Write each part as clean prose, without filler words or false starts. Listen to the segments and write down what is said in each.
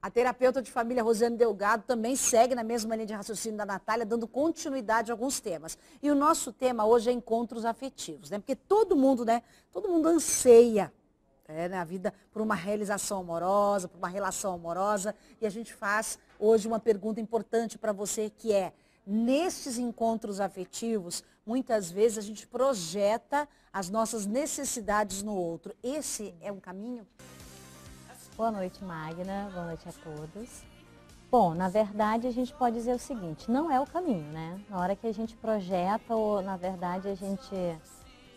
A terapeuta de família Rosiane Delgado também segue na mesma linha de raciocínio da Natália, dando continuidade a alguns temas. E o nosso tema hoje é encontros afetivos, né? Porque todo mundo, né? Todo mundo anseia na vida por uma realização amorosa, por uma relação amorosa. E a gente faz hoje uma pergunta importante para você, que é: nestes encontros afetivos, muitas vezes a gente projeta as nossas necessidades no outro. Esse é um caminho? Boa noite, Magna. Boa noite a todos. Bom, na verdade a gente pode dizer o seguinte, não é o caminho, né? Na hora que a gente projeta ou na verdade a gente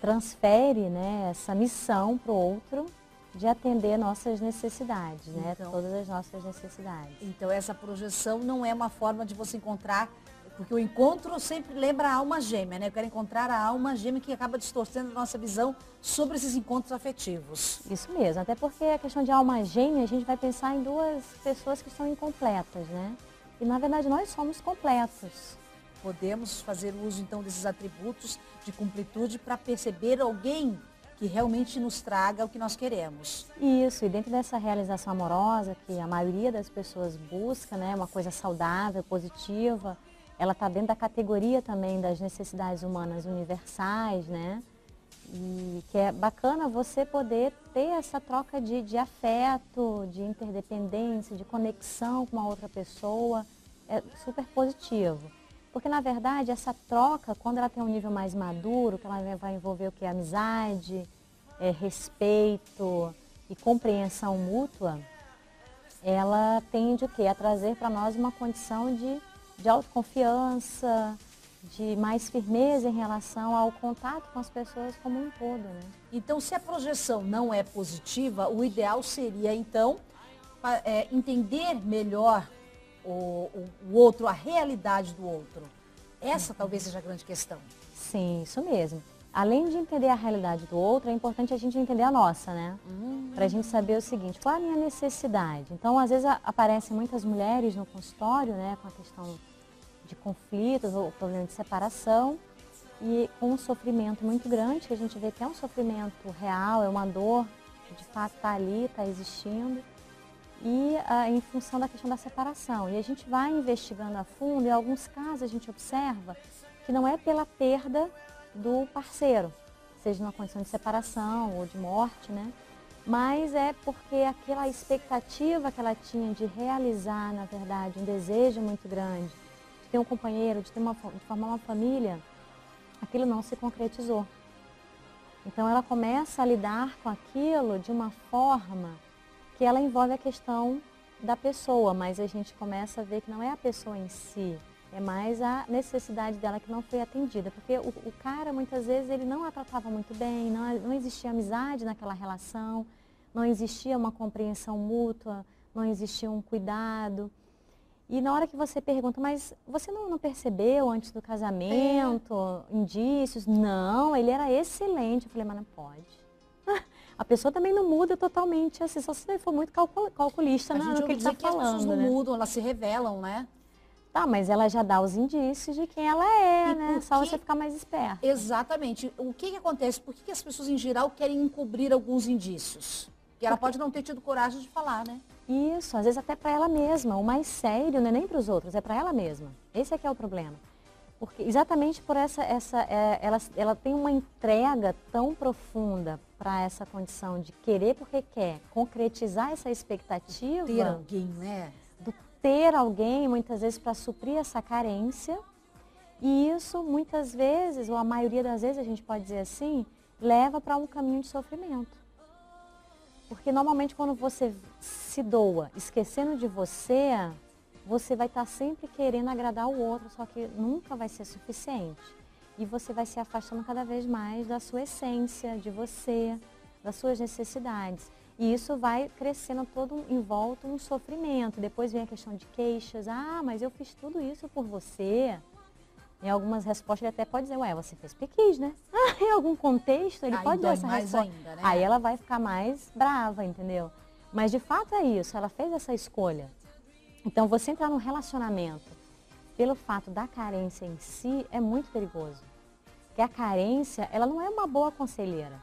transfere, né, essa missão para o outro de atender nossas necessidades, né? Então, todas as nossas necessidades. Então essa projeção não é uma forma de você encontrar, porque o encontro sempre lembra a alma gêmea, né? Eu quero encontrar a alma gêmea, que acaba distorcendo a nossa visão sobre esses encontros afetivos. Isso mesmo, até porque a questão de alma gêmea, a gente vai pensar em duas pessoas que são incompletas, né? E na verdade nós somos completos. Podemos fazer uso então desses atributos de completude para perceber alguém que realmente nos traga o que nós queremos. Isso, e dentro dessa realização amorosa que a maioria das pessoas busca, né? Uma coisa saudável, positiva, ela está dentro da categoria também das necessidades humanas universais, né? E que é bacana você poder ter essa troca de afeto, de interdependência, de conexão com uma outra pessoa, é super positivo. Porque, na verdade, essa troca, quando ela tem um nível mais maduro, que ela vai envolver o que? Amizade, respeito e compreensão mútua, ela tende o quê? A trazer para nós uma condição de autoconfiança, de mais firmeza em relação ao contato com as pessoas como um todo, né? Então, se a projeção não é positiva, o ideal seria, então, entender melhor o outro, a realidade do outro. Essa talvez seja a grande questão. Sim, isso mesmo. Além de entender a realidade do outro, é importante a gente entender a nossa, né? Para a gente saber o seguinte, qual é a minha necessidade? Então, às vezes aparecem muitas mulheres no consultório, né, com a questão de conflitos ou problema de separação e com um sofrimento muito grande, que a gente vê que é um sofrimento real, é uma dor que de fato está ali, está existindo, e em função da questão da separação. E a gente vai investigando a fundo, e em alguns casos a gente observa que não é pela perda do parceiro, seja numa condição de separação ou de morte, né? Mas é porque aquela expectativa que ela tinha de realizar, na verdade, um desejo muito grande, de ter um companheiro, de formar uma família, aquilo não se concretizou. Então ela começa a lidar com aquilo de uma forma que ela envolve a questão da pessoa, mas a gente começa a ver que não é a pessoa em si, é mais a necessidade dela que não foi atendida. Porque o cara, muitas vezes, ele não a tratava muito bem, não existia amizade naquela relação, não existia uma compreensão mútua, não existia um cuidado. E na hora que você pergunta, mas você não percebeu antes do casamento indícios? Não, ele era excelente. Eu falei, mas não pode. A pessoa também não muda totalmente, assim, só se for muito calculista no que ele está falando. As pessoas não mudam, elas se revelam, né? Tá, mas ela já dá os indícios de quem ela é, né? Só você ficar mais esperto. Exatamente. O que acontece? Por que as pessoas, em geral, querem encobrir alguns indícios? Que ela pode não ter tido coragem de falar, né? Isso, às vezes até para ela mesma. O mais sério não é nem para os outros, é para ela mesma. Esse é que é o problema. Porque exatamente por ela tem uma entrega tão profunda para essa condição de querer porque quer, concretizar essa expectativa. Ter alguém, né? Do ter alguém, muitas vezes, para suprir essa carência. E isso, muitas vezes, ou a maioria das vezes, a gente pode dizer assim, leva para um caminho de sofrimento. Porque normalmente quando você se doa, esquecendo de você, você vai estar sempre querendo agradar o outro, só que nunca vai ser suficiente. E você vai se afastando cada vez mais da sua essência, de você, das suas necessidades. E isso vai crescendo todo em volta um sofrimento. Depois vem a questão de queixas. Ah, mas eu fiz tudo isso por você. Em algumas respostas ele até pode dizer, ué, você fez porque quis, né? Em algum contexto ele pode dar essa resposta. Ainda, né? Aí ela vai ficar mais brava, entendeu? Mas de fato é isso, ela fez essa escolha. Então você entrar num relacionamento pelo fato da carência em si é muito perigoso. Porque a carência, ela não é uma boa conselheira.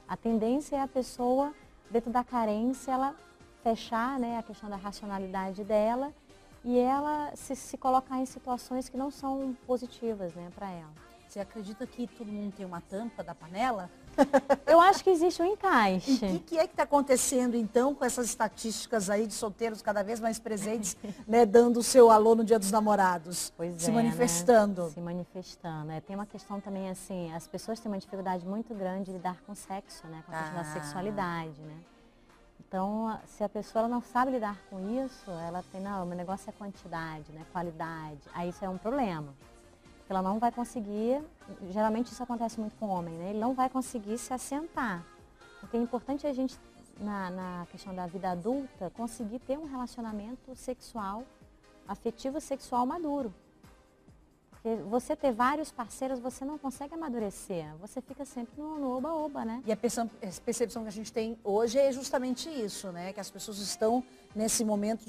A tendência é a pessoa, dentro da carência, ela fechar, né, a questão da racionalidade dela e ela se colocar em situações que não são positivas, né, para ela. Você acredita que todo mundo tem uma tampa da panela? Eu acho que existe um encaixe. E o que é que está acontecendo, então, com essas estatísticas aí de solteiros cada vez mais presentes, né, dando o seu alô no Dia dos Namorados? Pois se é, manifestando. Né? Se manifestando. Tem uma questão também, assim, as pessoas têm uma dificuldade muito grande de lidar com o sexo, né, com a questão da sexualidade, né? Então, se a pessoa ela não sabe lidar com isso, ela tem, não, o meu negócio é quantidade, né, qualidade, aí isso é um problema. Ela não vai conseguir, geralmente isso acontece muito com o homem, né? Ele não vai conseguir se assentar. Porque é importante a gente, na questão da vida adulta, conseguir ter um relacionamento sexual, afetivo sexual maduro. Porque você ter vários parceiros, você não consegue amadurecer. Você fica sempre no oba-oba, né? E a percepção que a gente tem hoje é justamente isso, né? Que as pessoas estão nesse momento,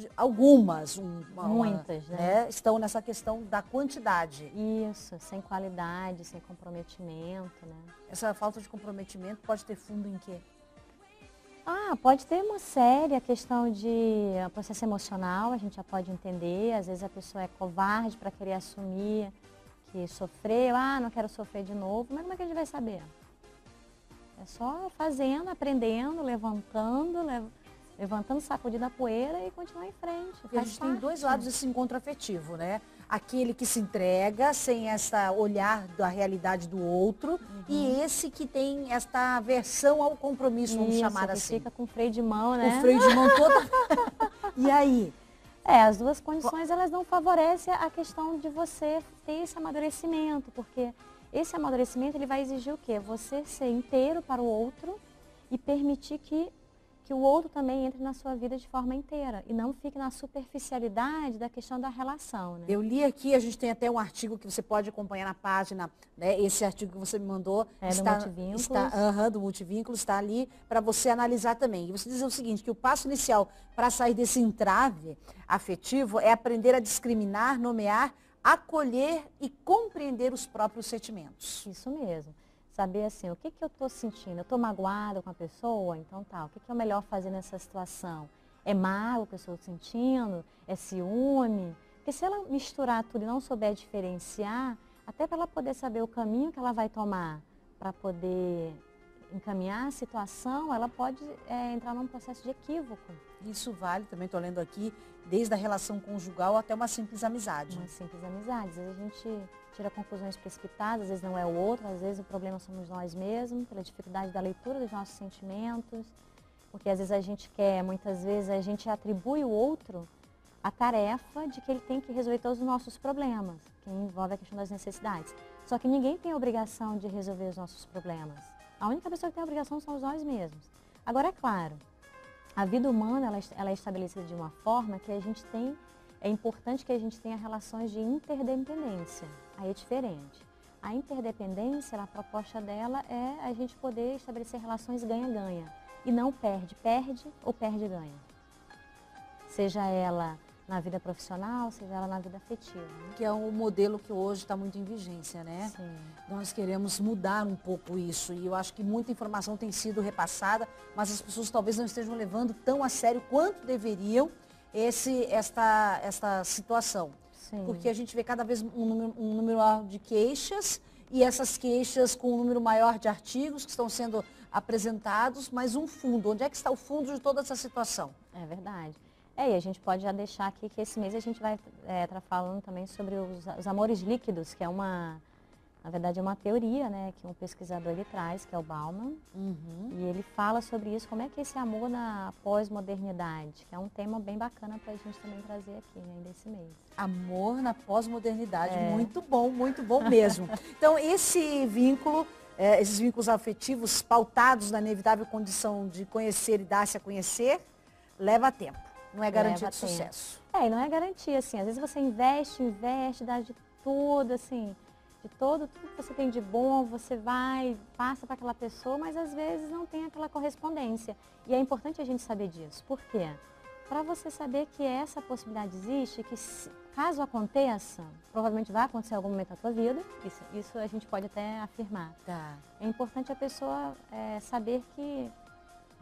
muitas, né? Estão nessa questão da quantidade. Isso, sem qualidade, sem comprometimento, né? Essa falta de comprometimento pode ter fundo em quê? Pode ter uma séria questão de processo emocional, a gente já pode entender. Às vezes a pessoa é covarde para querer assumir que sofreu, não quero sofrer de novo, mas como é que a gente vai saber? É só fazendo, aprendendo, levantando, sacudindo a poeira e continuar em frente. E a gente tem dois lados desse encontro afetivo, né? Aquele que se entrega sem essa olhar da realidade do outro e esse que tem esta aversão ao compromisso, vamos chamar assim. Fica com freio de mão, né? O freio de mão toda. E aí? As duas condições elas não favorecem a questão de você ter esse amadurecimento, porque esse amadurecimento ele vai exigir o quê? Você ser inteiro para o outro e permitir que o outro também entre na sua vida de forma inteira e não fique na superficialidade da questão da relação, né? Eu li aqui, a gente tem até um artigo que você pode acompanhar na página, né? Esse artigo que você me mandou do Multivínculos está ali para você analisar também. E você diz o seguinte, que o passo inicial para sair desse entrave afetivo é aprender a discriminar, nomear, acolher e compreender os próprios sentimentos. Isso mesmo. Saber assim, o que eu estou sentindo? Eu estou magoada com a pessoa? Então tá, o que é o melhor fazer nessa situação? É mágoa que eu estou sentindo? É ciúme? Porque se ela misturar tudo e não souber diferenciar, até para ela poder saber o caminho que ela vai tomar para poder encaminhar a situação, ela pode entrar num processo de equívoco. Isso vale, também estou lendo aqui, desde a relação conjugal até uma simples amizade. Uma simples amizade. Às vezes a gente tira conclusões precipitadas, às vezes não é o outro, às vezes o problema somos nós mesmos, pela dificuldade da leitura dos nossos sentimentos, porque às vezes a gente quer, muitas vezes a gente atribui o outro a tarefa de que ele tem que resolver todos os nossos problemas, que envolve a questão das necessidades. Só que ninguém tem a obrigação de resolver os nossos problemas. A única pessoa que tem a obrigação somos nós mesmos. Agora, é claro, a vida humana ela é estabelecida de uma forma que é importante que a gente tenha relações de interdependência. Aí é diferente. A interdependência, a proposta dela é a gente poder estabelecer relações ganha-ganha. E não perde-perde ou perde-ganha. Seja ela na vida profissional, seja ela na vida afetiva. Né? Que é um modelo que hoje está muito em vigência, né? Sim. Nós queremos mudar um pouco isso e eu acho que muita informação tem sido repassada, mas as pessoas talvez não estejam levando tão a sério quanto deveriam esta situação. Sim. Porque a gente vê cada vez um número maior de queixas e essas queixas com um número maior de artigos que estão sendo apresentados, mas um fundo. Onde é que está o fundo de toda essa situação? É verdade. E a gente pode já deixar aqui que esse mês a gente vai estar falando também sobre os amores líquidos, que é na verdade é uma teoria, né, que um pesquisador ele traz, que é o Bauman. E ele fala sobre isso, como é que é esse amor na pós-modernidade, que é um tema bem bacana para a gente também trazer aqui, né, desse mês. Amor na pós-modernidade, muito bom mesmo. Então, esses vínculos afetivos pautados na inevitável condição de conhecer e dar-se a conhecer, leva tempo. Não é garantia de sucesso. E não é garantia, assim. Às vezes você investe, dá de tudo, assim, de tudo que você tem de bom, você vai, passa para aquela pessoa, mas às vezes não tem aquela correspondência. E é importante a gente saber disso. Por quê? Para você saber que essa possibilidade existe, que caso aconteça, provavelmente vai acontecer em algum momento da tua vida, isso a gente pode até afirmar. Tá. É importante a pessoa saber que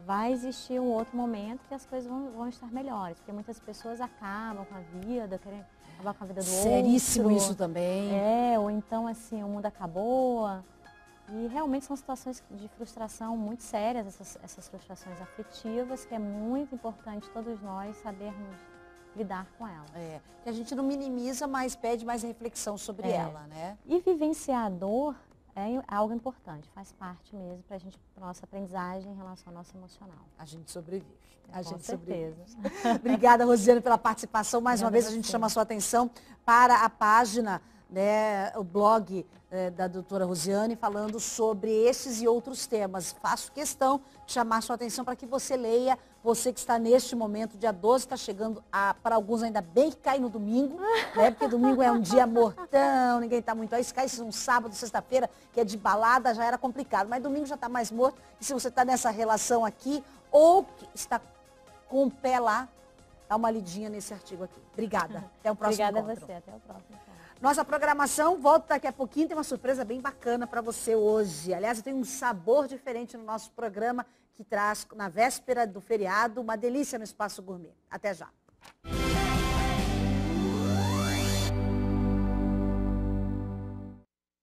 vai existir um outro momento que as coisas vão estar melhores. Porque muitas pessoas acabam com a vida, querem acabar com a vida do outro. Seríssimo isso também. Ou então assim, o mundo acabou. E realmente são situações de frustração muito sérias, essas frustrações afetivas, que é muito importante todos nós sabermos lidar com elas. Que a gente não minimiza, mas pede mais reflexão sobre ela, né? E vivenciar a dor é algo importante, faz parte mesmo para nossa aprendizagem em relação ao nosso emocional. A gente sobrevive. Com certeza. Obrigada, Rosiane, pela participação. Mais uma vez a gente chama a sua atenção para a página, né, o blog da doutora Rosiane, falando sobre esses e outros temas. Faço questão de chamar a sua atenção para que você leia, você que está neste momento, dia 12, está chegando, para alguns ainda bem que cai no domingo, né, porque domingo é um dia mortão, ninguém está muito aí, se cai um sábado, sexta-feira, que é de balada, já era complicado, mas domingo já está mais morto, e se você está nessa relação aqui, ou está com o pé lá, dá uma lidinha nesse artigo aqui. Obrigada. Até o próximo encontro. Obrigada a você. Até o próximo. Nossa programação volta daqui a pouquinho. Tem uma surpresa bem bacana para você hoje. Aliás, tem um sabor diferente no nosso programa que traz, na véspera do feriado, uma delícia no Espaço Gourmet. Até já.